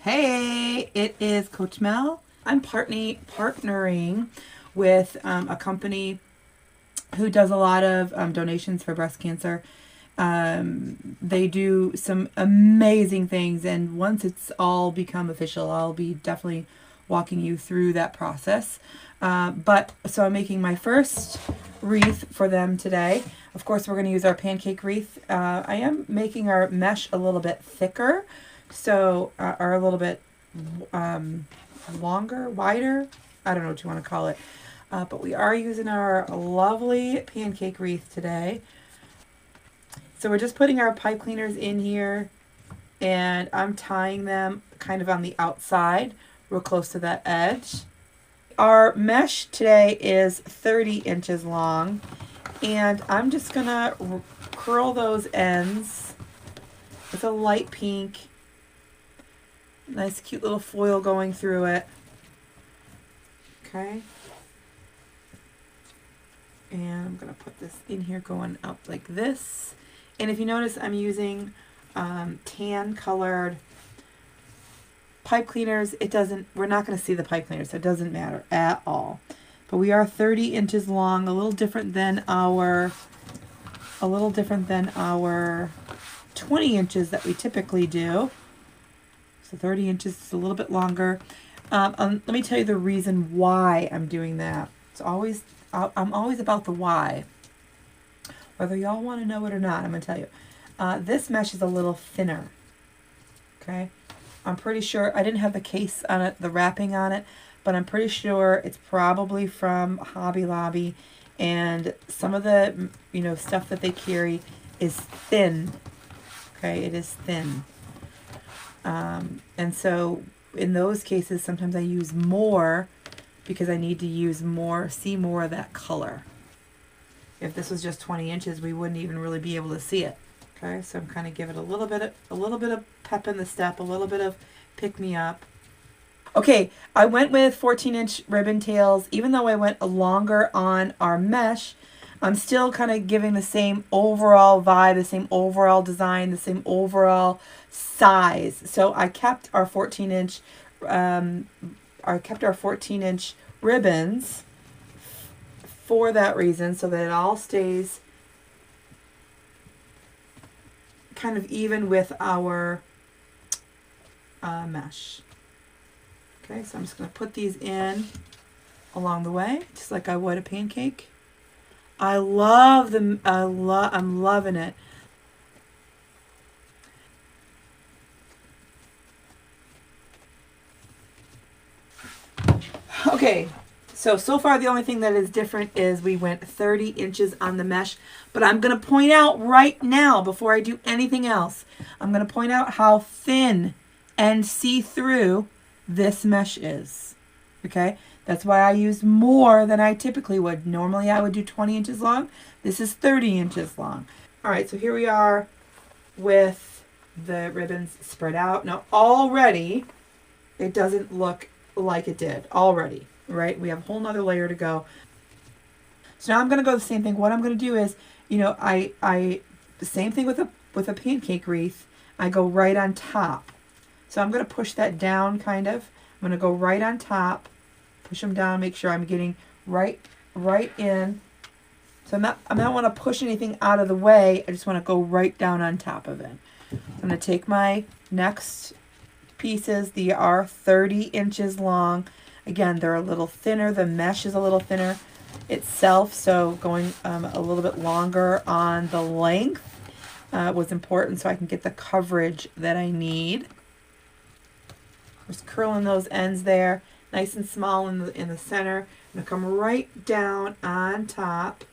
Hey, it is Coach Mel. I'm partnering with a company who does a lot of donations for breast cancer. They do some amazing things, and once it's all become official, I'll be definitely walking you through that process. So I'm making my first wreath for them today. Of course, we're going to use our pancake wreath. I am making our mesh a little bit thicker, so or a little bit longer, wider. I don't know what you want to call it. But we are using our lovely pancake wreath today. So we're just putting our pipe cleaners in here, and I'm tying them kind of on the outside, real close to that edge. Our mesh today is 30 inches long, and I'm just gonna curl those ends. It's a light pink, nice cute little foil going through it. Okay. And I'm gonna put this in here going up like this. And if you notice, I'm using tan colored pipe cleaners. We're not going to see the pipe cleaners, so it doesn't matter at all. But we are 30 inches long, a little different than our 20 inches that we typically do. So 30 inches is a little bit longer. Let me tell you the reason why I'm doing that. I'm always about the why. Whether y'all want to know it or not, I'm going to tell you. This mesh is a little thinner. Okay? I'm pretty sure, I didn't have the case on it, the wrapping on it, but I'm pretty sure it's probably from Hobby Lobby, and some of the, stuff that they carry is thin. Okay? It is thin. And so in those cases, sometimes I use more because I need to see more of that color. If this was just 20 inches, we wouldn't even really be able to see it. Okay, so I'm kind of giving it a little bit of pep in the step, a little bit of pick me up. Okay, I went with 14-inch ribbon tails. Even though I went longer on our mesh, I'm still kind of giving the same overall vibe, the same overall design, the same overall size. So I kept our 14-inch, ribbons for that reason, so that it all stays kind of even with our mesh. Okay, so I'm just going to put these in along the way, just like I would a pancake. I love them. I'm loving it. Okay, so far the only thing that is different is we went 30 inches on the mesh, but I'm going to point out right now, before I do anything else, I'm going to point out how thin and see-through this mesh is. Okay, that's why I use more than I typically would. Normally I would do 20 inches long. This is 30 inches long. All right, so here we are with the ribbons spread out. Now already it doesn't look like it did already, right? We have a whole nother layer to go. So now I'm going to go the same thing. What I'm going to do is, the same thing with a pancake wreath. I go right on top. So I'm going to push that down kind of. I'm going to go right on top, push them down, make sure I'm getting right in. So I don't want to push anything out of the way. I just want to go right down on top of it. I'm going to take my next pieces. They are 30 inches long. Again, they're a little thinner. The mesh is a little thinner itself, so going a little bit longer on the length was important so I can get the coverage that I need. Just curling those ends there, nice and small in the center. I'm going to come right down on top.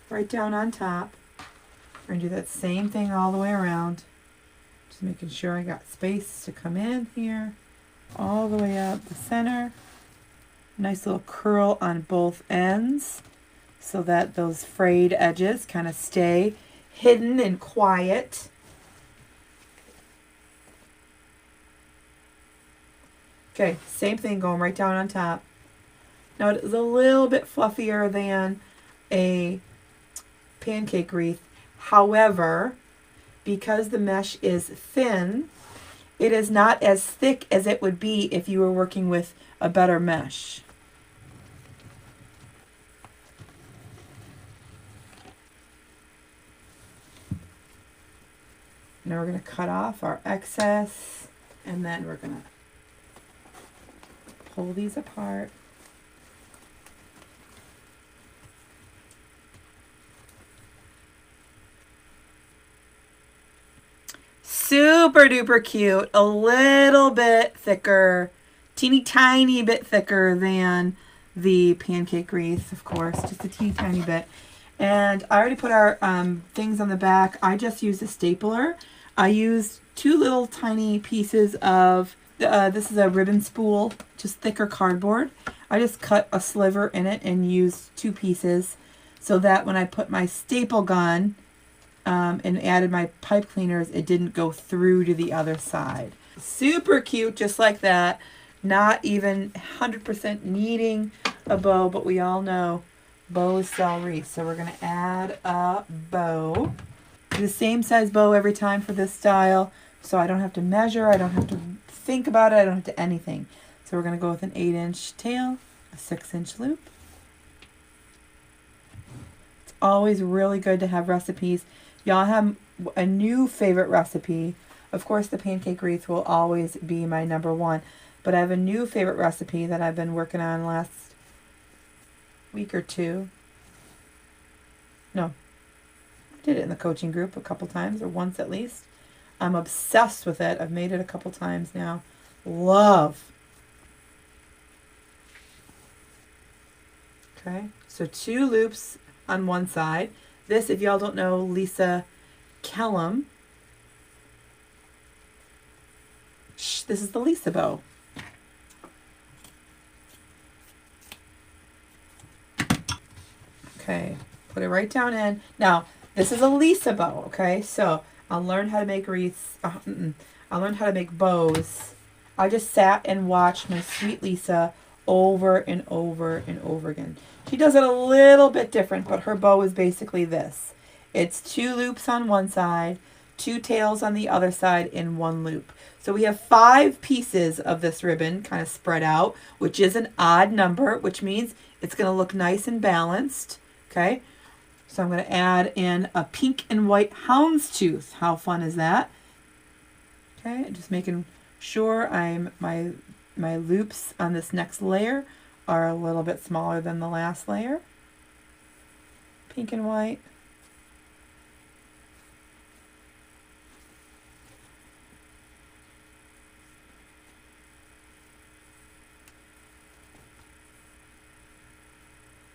Right down on top. We're going to do that same thing all the way around. Just making sure I got space to come in here. All the way up the center. Nice little curl on both ends so that those frayed edges kind of stay hidden and quiet. Okay, same thing going right down on top. Now it is a little bit fluffier than a pancake wreath, However, because the mesh is thin, it is not as thick as it would be if you were working with a better mesh. Now we're going to cut off our excess, and then we're going to pull these apart. Super duper cute. A little bit thicker, teeny tiny bit thicker than the pancake wreath, of course, just a teeny tiny bit. And I already put our things on the back. I just used a stapler. I used 2 little tiny pieces of, this is a ribbon spool, just thicker cardboard. I just cut a sliver in it and used 2 pieces so that when I put my staple gun and added my pipe cleaners, it didn't go through to the other side. Super cute, just like that. Not even 100% needing a bow, but we all know bows sell wreaths. So we're going to add a bow. The same size bow every time for this style, so I don't have to measure, I don't have to think about it, I don't have to anything. So we're going to go with an 8-inch tail, a 6-inch loop. It's always really good to have recipes. Y'all have a new favorite recipe. Of course, the pancake wreath will always be my #1, but I have a new favorite recipe that I've been working on last week or 2. No. Did it in the coaching group a couple times, or once at least. I'm obsessed with it. I've made it a couple times now. Love. Okay, so 2 loops on one side. This, if y'all don't know, Lisa Kellum. This is the Lisa bow. Okay, put it right down in. Now, this is a Lisa bow, okay? So I'll learn how to make wreaths. I'll learn how to make bows. I just sat and watched my sweet Lisa over and over and over again. She does it a little bit different, but her bow is basically this. It's 2 loops on one side, 2 tails on the other side in 1 loop. So we have 5 pieces of this ribbon kind of spread out, which is an odd number, which means it's going to look nice and balanced, okay? So I'm going to add in a pink and white houndstooth. How fun is that? Okay, just making sure my loops on this next layer are a little bit smaller than the last layer. Pink and white.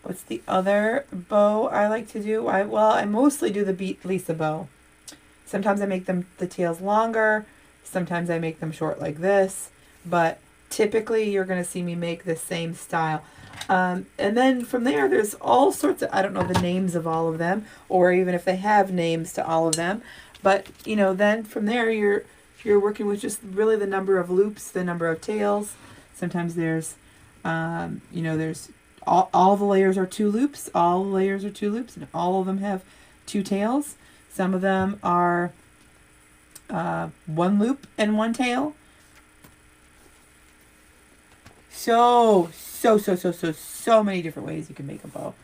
What's the other bow I like to do? I mostly do the Beat Lisa bow. Sometimes I make the tails longer. Sometimes I make them short like this. But typically you're going to see me make the same style. And then from there, there's all sorts of, I don't know the names of all of them, or even if they have names to all of them. But, you know, then from there, you're working with just really the number of loops, the number of tails. Sometimes there's, you know, there's all the layers are 2 loops. All the layers are 2 loops, and all of them have 2 tails. Some of them are 1 loop and 1 tail. So many different ways you can make a bow.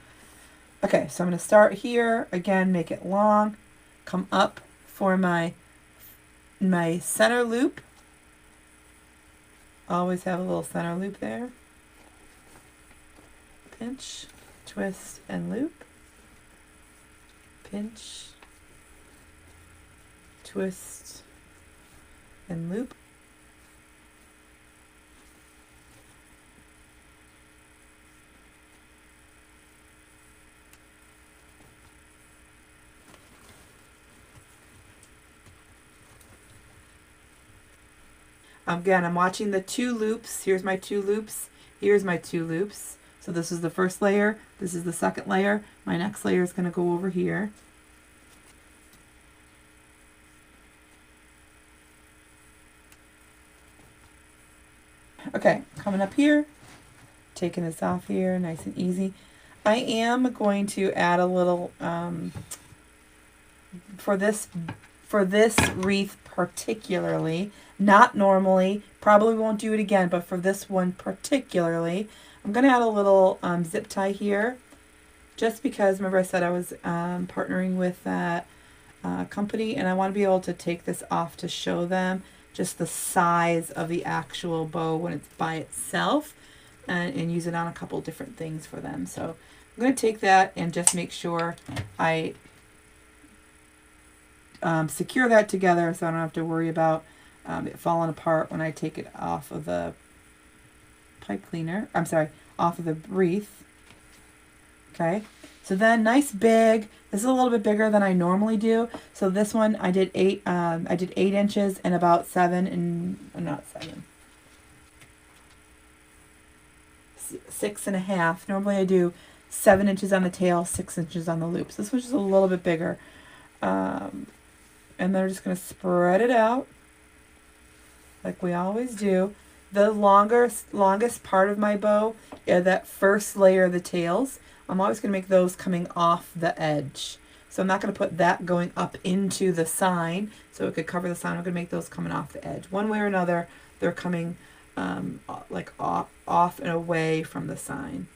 Okay, so I'm going to start here. Again, make it long. Come up for my center loop. Always have a little center loop there. Pinch, twist, and loop. Pinch, twist, and loop. Again, I'm watching the 2 loops. Here's my 2 loops. Here's my 2 loops. So this is the first layer. This is the second layer. My next layer is going to go over here. Okay, coming up here. Taking this off here, nice and easy. I am going to add a little for this wreath particularly, not normally, probably won't do it again, but for this one particularly, I'm going to add a little zip tie here, just because, remember I said I was partnering with that company, and I want to be able to take this off to show them just the size of the actual bow when it's by itself, and use it on a couple different things for them. So I'm going to take that and just make sure I secure that together so I don't have to worry about it falling apart when I take it off of the pipe cleaner. I'm sorry, off of the wreath. Okay, so then nice big. This is a little bit bigger than I normally do. So this one I did 8 inches and about 7 and not 7. 6.5. Normally I do 7 inches on the tail, 6 inches on the loops. This one's just a little bit bigger. And then we're just going to spread it out like we always do. The longest part of my bow is that first layer of the tails. I'm always going to make those coming off the edge. So I'm not going to put that going up into the sign so it could cover the sign. I'm going to make those coming off the edge. One way or another, they're coming like off and away from the sign.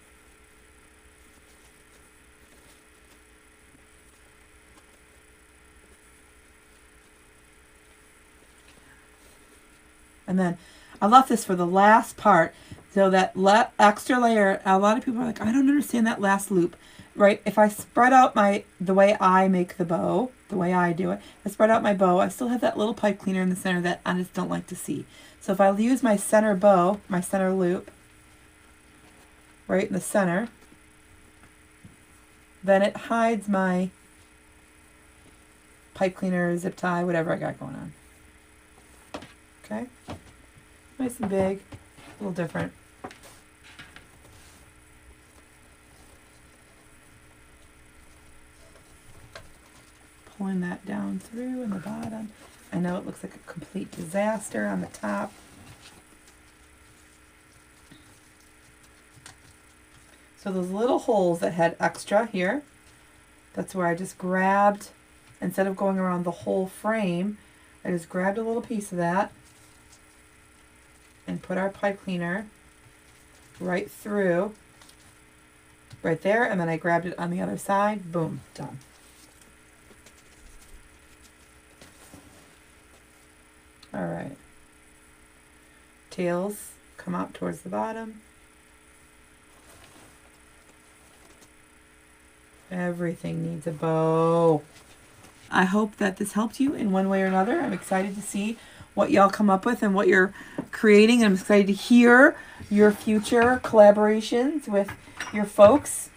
And then I left this for the last part. So that extra layer, a lot of people are like, I don't understand that last loop, right? If I spread out the way I make the bow, the way I do it, I spread out my bow, I still have that little pipe cleaner in the center that I just don't like to see. So if I use my center bow, my center loop, right in the center, then it hides my pipe cleaner, zip tie, whatever I got going on. Okay? Nice and big, a little different. Pulling that down through in the bottom. I know it looks like a complete disaster on the top. So those little holes that had extra here, that's where I just grabbed, instead of going around the whole frame, I just grabbed a little piece of that and put our pipe cleaner right through, right there, and then I grabbed it on the other side, boom, done. All right. Tails come out towards the bottom. Everything needs a bow. I hope that this helped you in one way or another. I'm excited to see what y'all come up with and what you're creating. I'm excited to hear your future collaborations with your folks.